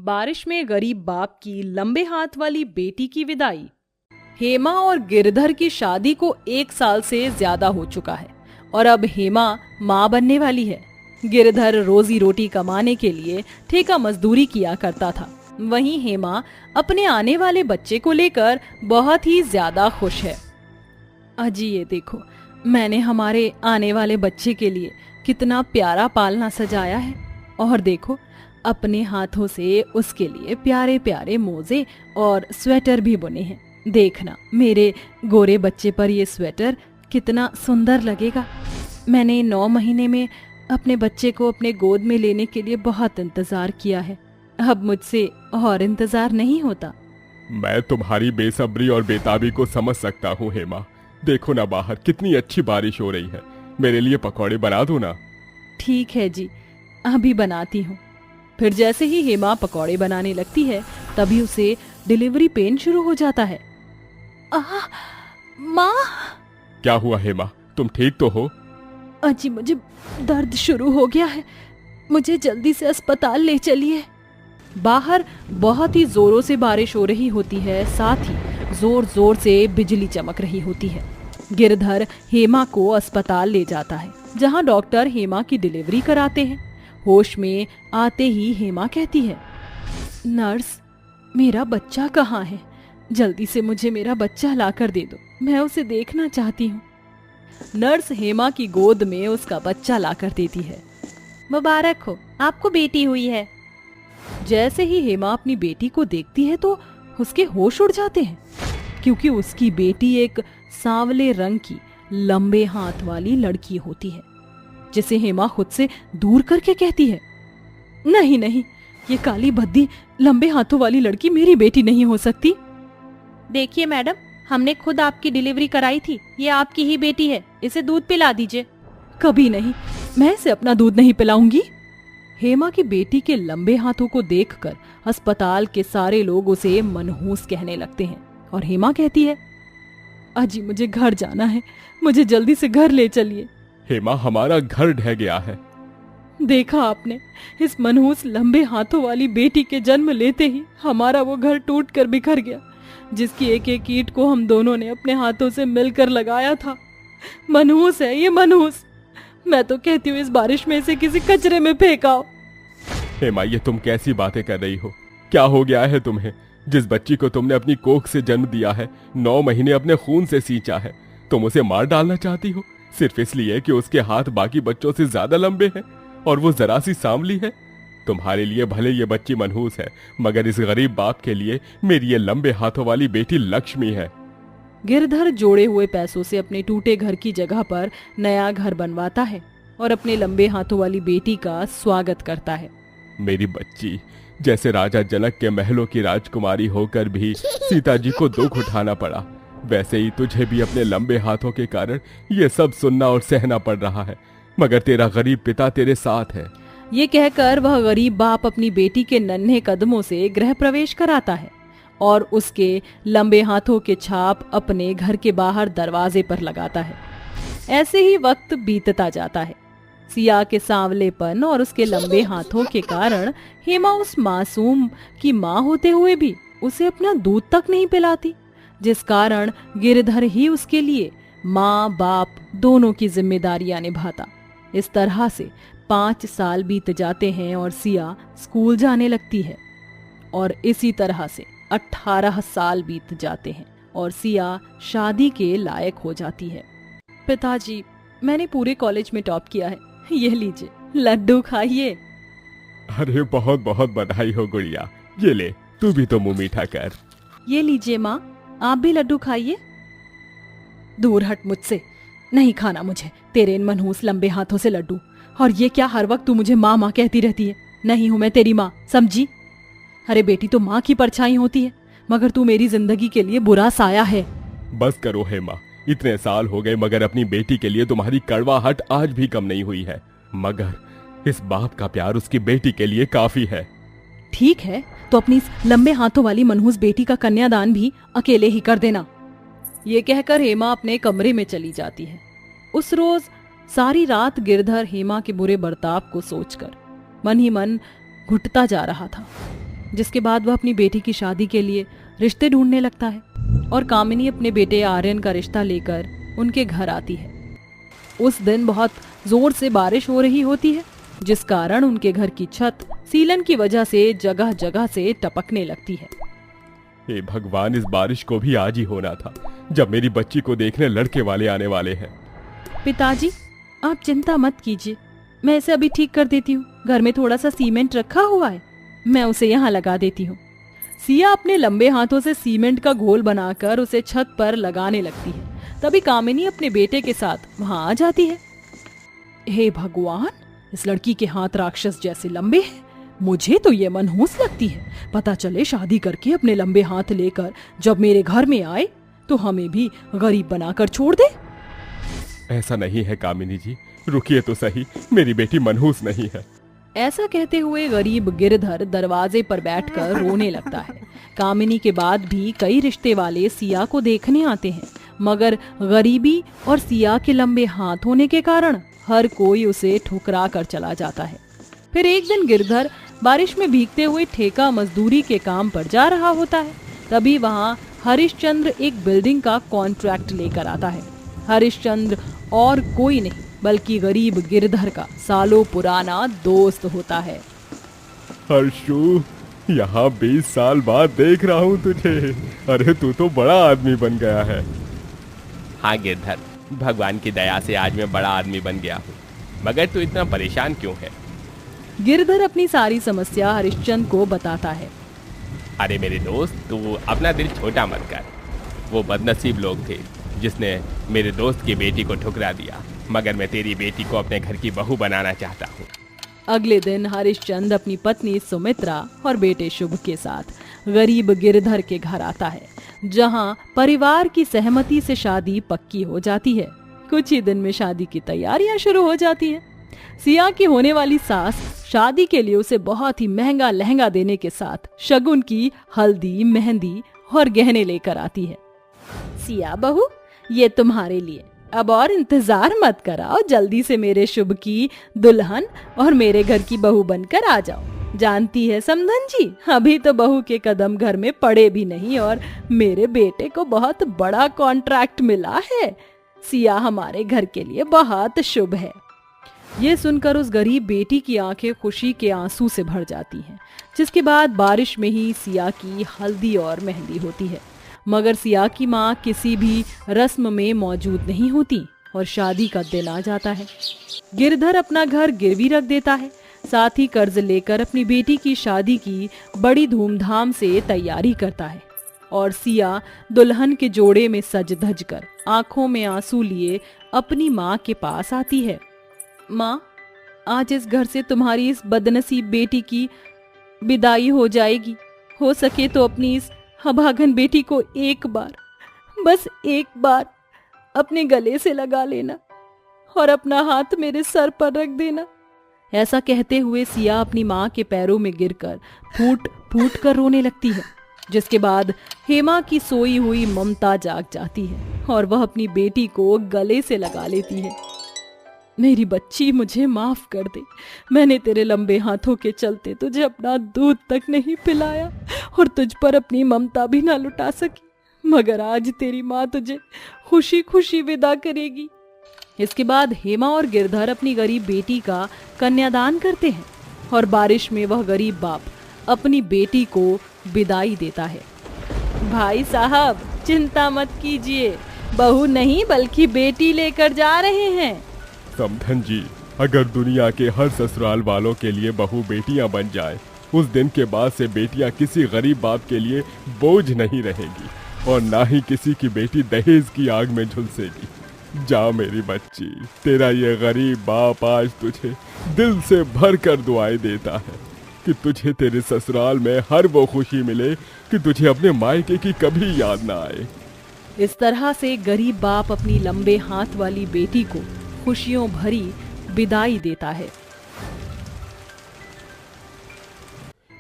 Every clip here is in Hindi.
बारिश में गरीब बाप की लंबे हाथ वाली बेटी की विदाई। हेमा और गिरधर की शादी को 1 साल से ज्यादा हो चुका है और अब हेमा माँ बनने वाली है। गिरधर रोजी रोटी कमाने के लिए ठेका मजदूरी किया करता था। वहीं हेमा अपने आने वाले बच्चे को लेकर बहुत ही ज्यादा खुश है। अजी ये देखो, मैंने हमारे आने वाले बच्चे के लिए कितना प्यारा पालना सजाया है और देखो अपने हाथों से उसके लिए प्यारे प्यारे मोजे और स्वेटर भी बुने हैं। देखना मेरे गोरे बच्चे पर ये स्वेटर कितना सुंदर लगेगा। मैंने 9 महीने में अपने बच्चे को अपने गोद में लेने के लिए बहुत इंतजार किया है। अब मुझसे और इंतजार नहीं होता। मैं तुम्हारी बेसब्री और बेताबी को समझ सकता हूँ हेमा। देखो ना बाहर कितनी अच्छी बारिश हो रही है। मेरे लिए पकौड़े बना दो ना। ठीक है जी, अभी बनाती हूँ। फिर जैसे ही हेमा पकौड़े बनाने लगती है तभी उसे डिलीवरी पेन शुरू हो जाता है। माँ! क्या हुआ हेमा, तुम ठीक तो हो? अजी मुझे दर्द शुरू हो गया है, मुझे जल्दी से अस्पताल ले चलिए। बाहर बहुत ही जोरों से बारिश हो रही होती है, साथ ही जोर जोर से बिजली चमक रही होती है। गिरधर हेमा को अस्पताल ले जाता है जहां डॉक्टर हेमा की डिलीवरी कराते हैं। होश में आते ही हेमा कहती है, नर्स मेरा बच्चा कहाँ है? जल्दी से मुझे मेरा बच्चा लाकर दे दो, मैं उसे देखना चाहती हूँ। नर्स हेमा की गोद में उसका बच्चा लाकर देती है। मुबारक हो, आपको बेटी हुई है। जैसे ही हेमा अपनी बेटी को देखती है तो उसके होश उड़ जाते हैं, क्योंकि उसकी बेटी एक सांवले रंग की लंबे हाथ वाली लड़की होती है, जिसे हेमा खुद से दूर करके कहती है, नहीं नहीं, ये काली भद्दी लंबे हाथों वाली लड़की मेरी बेटी नहीं हो सकती। देखिए मैडम, हमने खुद आपकी डिलीवरी कराई थी, ये आपकी ही बेटी है, इसे दूध पिला दीजिए। कभी नहीं, मैं इसे अपना दूध नहीं पिलाऊंगी। हेमा की बेटी के लंबे हाथों को देखकर अस्पताल के सारे लोग उसे मनहूस कहने लगते हैं और हेमा कहती है, अजी मुझे घर जाना है, मुझे जल्दी से घर ले चलिए। हेमा हमारा घर ढह गया है। देखा आपने, इस मनहूस लंबे हाथों वाली बेटी के जन्म लेते ही हमारा वो घर टूट कर बिखर गया, जिसकी एक एक ईंट को हम दोनों ने अपने हाथों से मिलकर लगाया था। मनहूस है ये, मनहूस। मैं तो कहती हूँ इस बारिश में इसे किसी कचरे में फेंकाओ। हेमा ये तुम कैसी बातें कर रही हो? क्या हो गया है तुम्हें? जिस बच्ची को तुमने अपनी कोख से जन्म दिया है, 9 महीने अपने खून से सींचा है, तुम उसे मार डालना चाहती हो सिर्फ इसलिए कि उसके हाथ बाकी बच्चों से ज्यादा लंबे हैं और वो जरा सी सांवली है? तुम्हारे लिए भले ये बच्ची मनहूस है, मगर इस गरीब बाप के लिए मेरी ये लंबे हाथों वाली बेटी लक्ष्मी है। गिरधर जोड़े हुए पैसों से अपने टूटे घर की जगह पर नया घर बनवाता है और अपने लंबे हाथों वाली बेटी का स्वागत करता है। मेरी बच्ची, जैसे राजा जनक के महलों की राजकुमारी होकर भी सीता जी को दुख उठाना पड़ा, वैसे ही तुझे भी अपने लंबे हाथों के कारण ये सब सुनना और सहना पड़ रहा है, मगर तेरा गरीब पिता तेरे साथ है। ये कहकर वह गरीब बाप अपनी बेटी के नन्हे कदमों से गृह प्रवेश कराता है और उसके लंबे हाथों के छाप अपने घर के बाहर दरवाजे पर लगाता है। ऐसे ही वक्त बीतता जाता है। सिया के सांवलेपन और उसके लंबे हाथों के कारण हेमा उस मासूम की माँ होते हुए भी उसे अपना दूध तक नहीं पिलाती, जिस कारण गिरधर ही उसके लिए माँ बाप दोनों की जिम्मेदारियां निभाता। इस तरह से 5 साल बीत जाते हैं और सिया स्कूल जाने लगती है और इसी तरह से 18 साल बीत जाते हैं और सिया शादी के लायक हो जाती है। पिताजी, मैंने पूरे कॉलेज में टॉप किया है, ये लीजिए लड्डू खाइए। अरे बहुत बहुत बधाई हो गुड़िया, ये ले तू भी तो मुंह मीठा कर। ये लीजिए माँ, आप भी लड्डू खाइए। दूर हट मुझसे, नहीं खाना मुझे तेरे इन मनहूस लंबे हाथों से लड्डू। और ये क्या हर वक्त तू मुझे माँ माँ कहती रहती है? नहीं हूं मैं तेरी माँ, समझी? अरे बेटी तो माँ की परछाई होती है, मगर तू मेरी जिंदगी के लिए बुरा साया है। बस करो हेमा, इतने साल हो गए मगर अपनी बेटी के लिए तुम्हारी कड़वाहट आज भी कम नहीं हुई है, मगर इस बाप का प्यार उसकी बेटी के लिए काफी है। ठीक है, तो अपनी इस लंबे हाथों वाली मनहूस बेटी का कन्यादान भी अकेले ही कर देना। ये कहकर हेमा अपने कमरे में चली जाती है। उस रोज सारी रात गिरधर हेमा के बुरे बर्ताव को सोचकर मन ही मन घुटता जा रहा था। जिसके बाद वह अपनी बेटी की शादी के लिए रिश्ते ढूंढने लगता है और कामिनी अपने बेटे आर्यन का रिश्ता लेकर उनके घर आती है। उस दिन बहुत जोर से बारिश हो रही होती है, जिस कारण उनके घर की छत सीलन की वजह से जगह जगह से टपकने लगती है। हे भगवान, इस बारिश को भी आज ही होना था, जब मेरी बच्ची को देखने लड़के वाले आने वाले हैं। पिताजी, आप चिंता मत कीजिए, मैं इसे अभी ठीक कर देती हूँ। घर में थोड़ा सा सीमेंट रखा हुआ है, मैं उसे यहाँ लगा देती हूँ। सिया अपने लंबे हाथों से सीमेंट का घोल बनाकर उसे छत पर लगाने लगती है। तभी कामिनी अपने बेटे के साथ वहाँ आ जाती है। हे भगवान, इस लड़की के हाथ राक्षस जैसे लंबे हैं। मुझे तो ये मनहूस लगती है। पता चले शादी करके अपने लंबे हाथ लेकर जब मेरे घर में आए तो हमें भी गरीब बनाकर छोड़ दे। ऐसा नहीं है कामिनी जी, रुकिए तो सही, मेरी बेटी मनहूस नहीं है। ऐसा कहते हुए गरीब गिरधर दरवाजे पर बैठकर रोने लगता है। कामिनी के बाद भी कई रिश्ते वाले सिया को देखने आते हैं, मगर गरीबी और सिया के लंबे हाथ होने के कारण हर कोई उसे ठुकरा कर चला जाता है। फिर एक दिन गिरधर बारिश में भीगते हुए ठेका मजदूरी के काम पर जा रहा होता है। तभी वहाँ हरिश्चंद्र एक बिल्डिंग का कॉन्ट्रैक्ट लेकर आता है। हरिश्चंद्र और कोई नहीं बल्कि गरीब गिरधर का सालों पुराना दोस्त होता है। हर्षू, यहाँ 20 साल बाद देख रहा हूँ तुझे। अरे तू तो बड़ा आदमी बन गया है। हाँ गिरधर, भगवान की दया से आज मैं बड़ा आदमी बन गया हूँ, मगर तू इतना परेशान क्यों है? गिरधर अपनी सारी समस्या हरिश्चंद्र को बताता है। अरे मेरे दोस्त, तू अपना दिल छोटा मत कर। वो बदनसीब लोग थे जिसने मेरे दोस्त की बेटी को ठुकरा दिया, मगर मैं तेरी बेटी को अपने घर की बहू बनाना चाहता हूँ। अगले दिन हरिश्चंद्र अपनी पत्नी सुमित्रा और बेटे शुभ के साथ गरीब गिरधर के घर आता है, जहाँ परिवार की सहमति से शादी पक्की हो जाती है। कुछ ही दिन में शादी की तैयारियां शुरू हो जाती हैं। सिया की होने वाली सास शादी के लिए उसे बहुत ही महंगा लहंगा देने के साथ शगुन की हल्दी, मेहंदी और गहने लेकर आती है। सिया बहू, ये तुम्हारे लिए, अब और इंतजार मत कराओ, जल्दी से मेरे शुभ की दुल्हन और मेरे घर की बहू बनकर आ जाओ। जानती है समधन जी, अभी तो बहू के कदम घर में पड़े भी नहीं और मेरे बेटे को बहुत बड़ा कॉन्ट्रैक्ट मिला है। सिया हमारे घर के लिए बहुत शुभ है। ये सुनकर उस गरीब बेटी की आंखें खुशी के आंसू से भर जाती हैं। जिसके बाद बारिश में ही सिया की हल्दी और मेहंदी होती है, मगर सिया की माँ किसी भी रस्म में मौजूद नहीं होती और शादी का दिन आ जाता है। गिरधर अपना घर गिरवी रख देता है, साथ ही कर्ज लेकर अपनी बेटी की शादी की बड़ी धूमधाम से तैयारी करता है और सिया दुल्हन के जोड़े में सज धज कर आंखों में आंसू लिए अपनी माँ के पास आती है। माँ, आज इस घर से तुम्हारी इस बदनसीब बेटी की विदाई हो जाएगी। हो सके तो अपनी इस अभागन बेटी को एक बार, बस एक बार अपने गले से लगा लेना और अपना हाथ मेरे सर पर रख देना। ऐसा कहते हुए सिया अपनी माँ के पैरों में गिरकर फूट फूट कर रोने लगती है। जिसके बाद हेमा की सोई हुई ममता जाग जाती है और वह अपनी बेटी को गले से लगा लेती है। मेरी बच्ची, मुझे माफ कर दे। मैंने तेरे लंबे हाथों के चलते तुझे अपना दूध तक नहीं पिलाया और तुझ पर अपनी ममता भी ना लुटा सकी, मगर आज तेरी माँ तुझे खुशी खुशी विदा करेगी। इसके बाद हेमा और गिरधर अपनी गरीब बेटी का कन्यादान करते हैं और बारिश में वह गरीब बाप अपनी बेटी को विदाई देता है। भाई साहब, चिंता मत कीजिए, बहू नहीं बल्कि बेटी लेकर जा रहे हैं। समधन जी, अगर दुनिया के हर ससुराल वालों के लिए बहू बेटियां बन जाए, उस दिन के बाद से बेटियां किसी गरीब बाप के लिए बोझ नहीं रहेगी और ना ही किसी की बेटी दहेज की आग में झुलसेगी। जा मेरी बच्ची, तेरा ये गरीब बाप आज तुझे दिल से भर कर दुआएं देता है कि तुझे तेरे ससुराल में हर वो खुशी मिले कि तुझे अपने मायके की कभी याद ना आए। इस तरह से गरीब बाप अपनी लंबे हाथ वाली बेटी को खुशियों भरी विदाई देता है।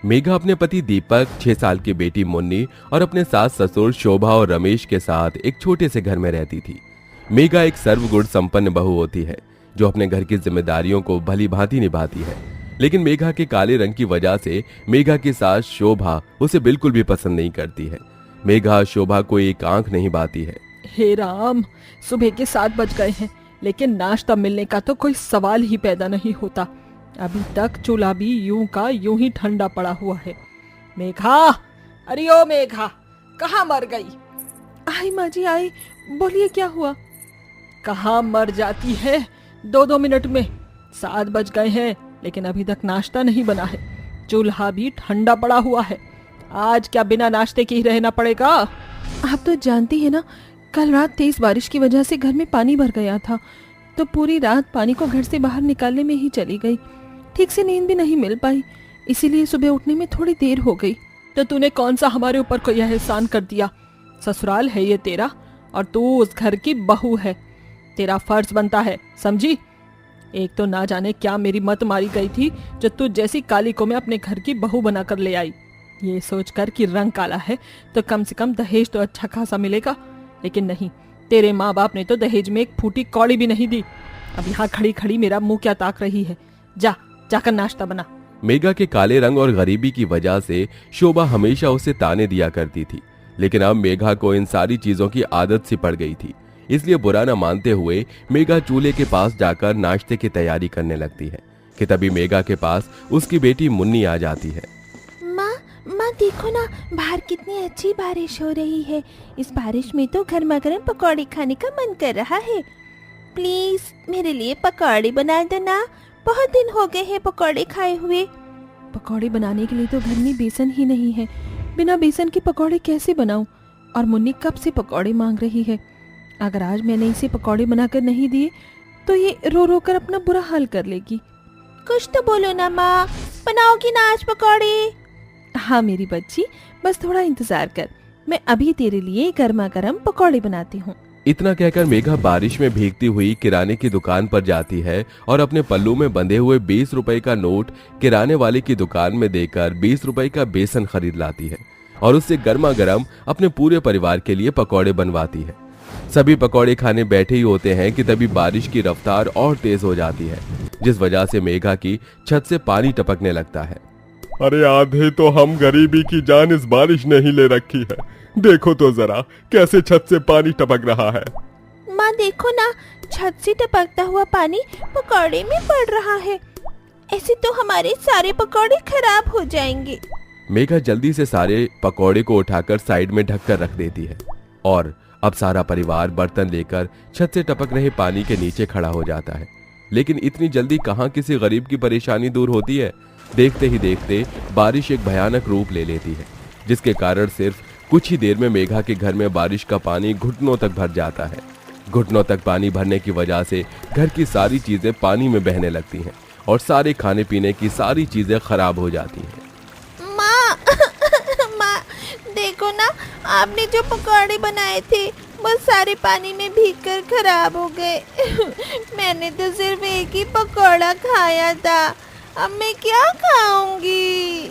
मेघा अपने पति दीपक, 6 साल की बेटी मुन्नी और अपने सास ससुर शोभा और रमेश के साथ एक छोटे से घर में रहती थी। मेघा एक सर्वगुण संपन्न बहू होती है जो अपने घर की जिम्मेदारियों को भली भांति निभाती है। लेकिन मेघा के काले रंग की वजह से मेघा की सास शोभा उसे बिल्कुल भी पसंद नहीं करती है। मेघा शोभा को एक आंख नहीं बाती है। हे राम, सुबह के 7 बज गए हैं, लेकिन नाश्ता मिलने का तो कोई सवाल ही पैदा नहीं होता। अभी तक चूल्हा भी यूं का यूं ही ठंडा पड़ा हुआ है। मेघा, अरे ओ मेघा, कहाँ मर गई? आई माँ जी आई, बोलिए क्या हुआ? कहाँ मर जाती है 2-2 मिनट में? 7 बज गए हैं, लेकिन अभी तक नाश्ता नहीं बना है। चूल्हा भी ठंडा पड़ा हुआ है। आज क्या बिना नाश्ते के ही रहना पड़ेगा? आप तो जानती है ना, कल रात तेज बारिश की वजह से घर में पानी भर गया था, तो पूरी रात पानी को घर से बाहर निकालने में ही चली गई। ठीक से नींद भी नहीं मिल पाई, इसीलिए सुबह उठने में थोड़ी देर हो गई। तो तूने कौन सा हमारे ऊपर कोई एहसान कर दिया? ससुराल है ये तेरा, और तू उस घर की बहू है। तेरा फर्ज बनता है, समझी? एक तो ना जाने क्या मेरी मत मारी गई थी जो तू जैसी काली को मैं अपने घर की बहू बनाकर ले आई। ये सोचकर कि रंग काला है तो कम से कम दहेज तो अच्छा खासा मिलेगा, लेकिन नहीं, तेरे माँ बाप ने तो दहेज में एक फूटी कौड़ी भी नहीं दी। अब यहाँ खड़ी खड़ी मेरा मुंह क्या ताक रही है? जाकर नाश्ता बना। मेघा के काले रंग और गरीबी की वजह से शोभा हमेशा उसे ताने दिया करती थी, लेकिन अब मेघा को इन सारी चीजों की आदत सी पड़ गई थी। इसलिए बुरा न मानते हुए मेघा चूल्हे के पास जाकर नाश्ते की तैयारी करने लगती है कि तभी मेघा के पास उसकी बेटी मुन्नी आ जाती है। माँ देखो ना, बाहर कितनी अच्छी बारिश हो रही है। इस बारिश में तो गर्मा गर्म पकौड़े खाने का मन कर रहा है। प्लीज मेरे लिए पकौड़े बना दो ना, बहुत दिन हो गए हैं पकौड़े खाए हुए। पकौड़े बनाने के लिए तो घर में बेसन ही नहीं है। बिना बेसन के पकौड़े कैसे बनाऊं? और मुन्नी कब से पकौड़े मांग रही है। अगर आज मैंने इसे पकौड़े बनाकर नहीं दिए तो ये रो रो कर अपना बुरा हाल कर लेगी। कुछ तो बोलो ना माँ, बनाओगी ना आज पकौड़े? हाँ मेरी बच्ची, बस थोड़ा इंतजार कर, मैं अभी तेरे लिए गर्मा गर्म पकौड़े बनाती हूँ। इतना कहकर मेघा बारिश में भीगती हुई किराने की दुकान पर जाती है और अपने पल्लू में बंधे हुए 20 रुपए का नोट किराने वाले की दुकान में देकर 20 रुपए का बेसन खरीद लाती है और उससे गर्मा गर्म अपने पूरे परिवार के लिए पकौड़े बनवाती है। सभी पकौड़े खाने बैठे ही होते हैं कि तभी बारिश की रफ्तार और तेज हो जाती है, जिस वजह से मेघा की छत से पानी टपकने लगता है। अरे आधे तो हम गरीबी की जान इस बारिश ने ही ले रखी है। देखो तो जरा कैसे छत से पानी टपक रहा है। माँ देखो ना, छत से टपकता हुआ पानी पकौड़े में पड़ रहा है। ऐसे तो हमारे सारे पकौड़े खराब हो जाएंगे। मेघा जल्दी से सारे पकौड़े को उठाकर साइड में ढककर रख देती है और अब सारा परिवार बर्तन लेकर छत से टपक रहे पानी के नीचे खड़ा हो जाता है। लेकिन इतनी जल्दी कहाँ किसी गरीब की परेशानी दूर होती है। देखते ही देखते बारिश एक भयानक रूप ले लेती है, जिसके कारण सिर्फ कुछ ही देर में मेघा के घर में बारिश का पानी घुटनों तक भर जाता है। घुटनों तक पानी भरने की वजह से घर की सारी चीजें पानी में बहने लगती हैं और सारे खाने पीने की सारी चीजें खराब हो जाती हैं। माँ माँ देखो ना, आपने जो पकौड़े बनाए थे वो सारे पानी में भीगकर खराब हो गए। मैंने तो सिर्फ एक ही पकौड़ा खाया था, अब मैं क्या खाऊंगी?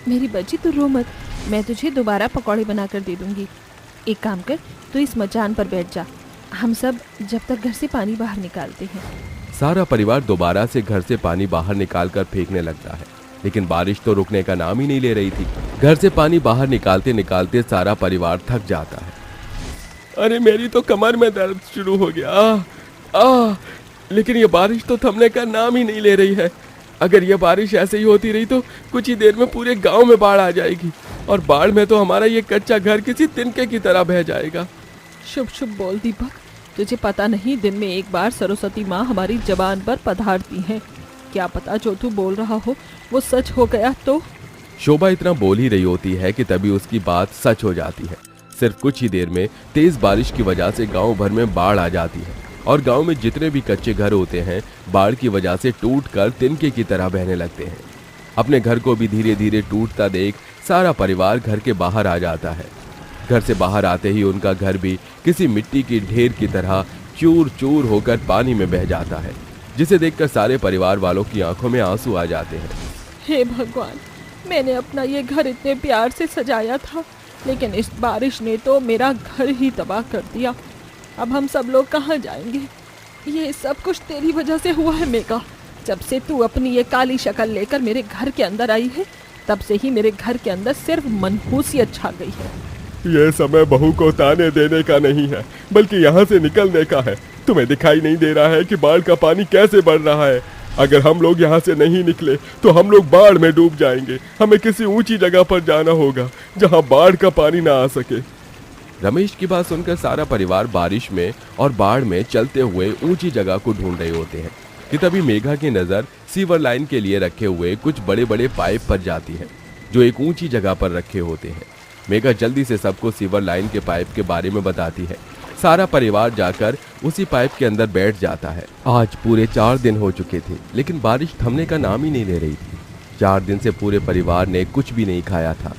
मेरी बच्ची तू रो मत, मैं तुझे दोबारा पकौड़े बनाकर दे दूंगी। एक काम कर, तू इस मचान पर बैठ जा, हम सब जब तक घर से पानी बाहर निकालते हैं। सारा परिवार दोबारा से घर से पानी बाहर निकालकर फेंकने लगता है, लेकिन बारिश तो रुकने का नाम ही नहीं ले रही थी। घर से पानी बाहर निकालते निकालते सारा परिवार थक जाता है। अरे मेरी तो कमर में दर्द शुरू हो गया। लेकिन ये बारिश तो थमने का नाम ही नहीं ले रही है। अगर ये बारिश ऐसे ही होती रही तो कुछ ही देर में पूरे गांव में बाढ़ आ जाएगी और बाढ़ में तो हमारा ये कच्चा घर किसी तिनके की तरह बह जाएगा। शुभ शुभ बोल दीपक, तुझे पता नहीं दिन में एक बार सरस्वती माँ हमारी जबान पर पधारती हैं। क्या पता जो तू बोल रहा हो वो सच हो गया तो। शोभा इतना बोल ही रही होती है कि तभी उसकी बात सच हो जाती है। सिर्फ कुछ ही देर में तेज बारिश की वजह से गांव भर में बाढ़ आ जाती है और गांव में जितने भी कच्चे घर होते हैं बाढ़ की वजह से टूटकर तिनके की तरह बहने लगते हैं। अपने घर को भी धीरे धीरे टूटता देख सारा परिवार घर के बाहर आ जाता है। घर से बाहर आते ही उनका घर भी किसी मिट्टी की ढेर की तरह चूर चूर होकर पानी में बह जाता है, जिसे देखकर सारे परिवार वालों की आंखों में आंसू आ जाते हैं। हे भगवान, मैंने अपना ये घर इतने प्यार से सजाया था, लेकिन इस बारिश ने तो मेरा घर ही तबाह कर दिया। अब हम सब लोग कहाँ जाएंगे? ये सब कुछ तेरी वजह से हुआ है मेघा। जब से तू अपनी ये काली शक्ल लेकर मेरे घर के अंदर आई है, तब से ही मेरे घर के अंदर सिर्फ मनहूसियत छा गई है। ये समय बहू को ताने देने का नहीं है, बल्कि यहाँ से निकलने का है। तुम्हें दिखाई नहीं दे रहा है कि बाढ़ का पानी कैसे बढ़ रहा है? अगर हम लोग यहाँ से नहीं निकले तो हम लोग बाढ़ में डूब जाएंगे। हमें किसी ऊंची जगह पर जाना होगा जहाँ बाढ़ का पानी ना आ सके। रमेश की बात सुनकर सारा परिवार बारिश में और बाढ़ में चलते हुए ऊंची जगह को ढूंढ रहे होते हैं कि तभी मेघा की नजर सीवर लाइन के लिए रखे हुए कुछ बड़े बड़े पाइप पर जाती है जो एक ऊंची जगह पर रखे होते हैं। मेघा जल्दी से सबको सीवर लाइन के पाइप के बारे में बताती है। सारा परिवार जाकर उसी पाइप के अंदर बैठ जाता है। आज पूरे 4 दिन हो चुके थे, लेकिन बारिश थमने का नाम ही नहीं ले रही थी। 4 दिन से पूरे परिवार ने कुछ भी नहीं खाया था,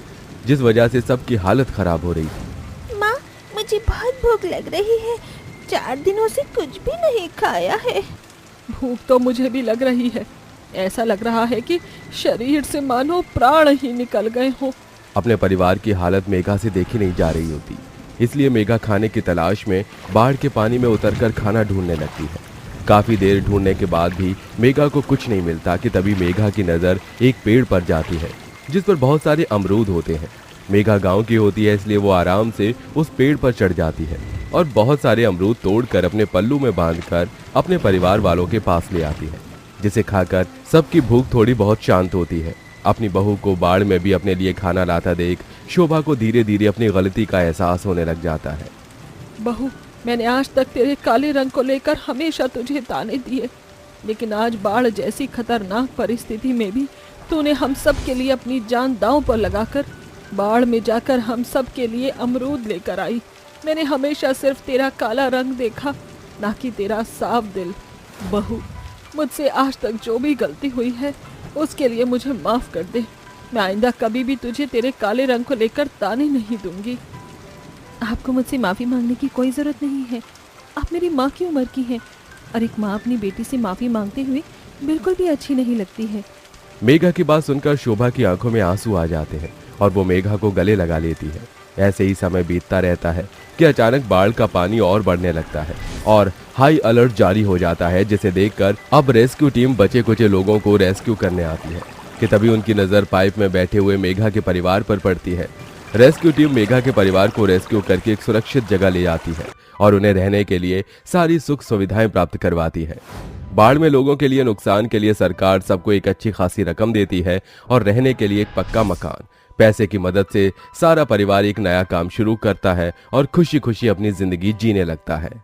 जिस वजह से सबकी हालत खराब हो रही थी। माँ, मुझे बहुत भूख लग रही है। 4 दिनों से कुछ भी नहीं खाया है। भूख तो मुझे भी लग रही है। ऐसा लग रहा है कि शरीर से मानो प्राण ही निकल गए हों। अपने परिवार की हालत मेघा से देखी नहीं जा रही होती, इसलिए मेघा खाने की तलाश में बाढ़ के पानी में उतरकर खाना ढूंढने लगती है। काफी देर ढूंढने के बाद भी मेघा को कुछ नहीं मिलता कि तभी मेघा की नजर एक पेड़ पर जाती है जिस पर बहुत सारे अमरूद होते हैं। मेघा गांव की होती है, इसलिए वो आराम से उस पेड़ पर चढ़ जाती है और बहुत सारे अमरूद तोड़कर अपने पल्लू में बांधकर अपने परिवार वालों के पास ले आती है, जिसे खाकर सबकी भूख थोड़ी बहुत शांत होती है। अपनी बहू को बाढ़ में भी अपने लिए खाना लाता देख शोभा को धीरे धीरे अपनी गलती का एहसास होने लग जाता है। बहू, मैंने आज तक तेरे काले रंग को लेकर हमेशा तुझे ताने दिए, लेकिन आज बाढ़ जैसी खतरनाक परिस्थिति में भी तूने हम सब के लिए अपनी जान दांव पर लगाकर बाढ़ में जाकर हम सब के लिए अमरूद लेकर आई। मैंने हमेशा सिर्फ तेरा काला रंग देखा, ना कि तेरा साफ दिल। बहू, मुझसे आज तक जो भी गलती हुई है उसके लिए मुझे माफ कर दे। मैं आइंदा कभी भी तुझे तेरे काले रंग को लेकर ताने नहीं दूंगी। आपको मुझसे माफ़ी मांगने की कोई ज़रूरत नहीं है। आप मेरी माँ की उम्र की हैं और एक माँ अपनी बेटी से माफ़ी मांगते हुए बिल्कुल भी अच्छी नहीं लगती है। मेघा की बात सुनकर शोभा की आंखों में आंसू आ जाते हैं और वो मेघा को गले लगा लेती है। ऐसे ही समय बीतता रहता है कि अचानक बाढ़ का पानी और बढ़ने लगता है और हाई अलर्ट जारी हो जाता है, जिसे देखकर अब रेस्क्यू टीम बचे कुचे लोगों को रेस्क्यू करने आती है कि तभी उनकी नज़र पाइप में बैठे हुए मेघा के परिवार पर पड़ती है। रेस्क्यू टीम मेघा के परिवार को रेस्क्यू करके एक सुरक्षित जगह ले जाती है और उन्हें रहने के लिए सारी सुख सुविधाएं प्राप्त करवाती है। बाढ़ में लोगों के लिए नुकसान के लिए सरकार सबको एक अच्छी खासी रकम देती है और रहने के लिए एक पक्का मकान। पैसे की मदद से सारा परिवार एक नया काम शुरू करता है और खुशी खुशी अपनी जिंदगी जीने लगता है।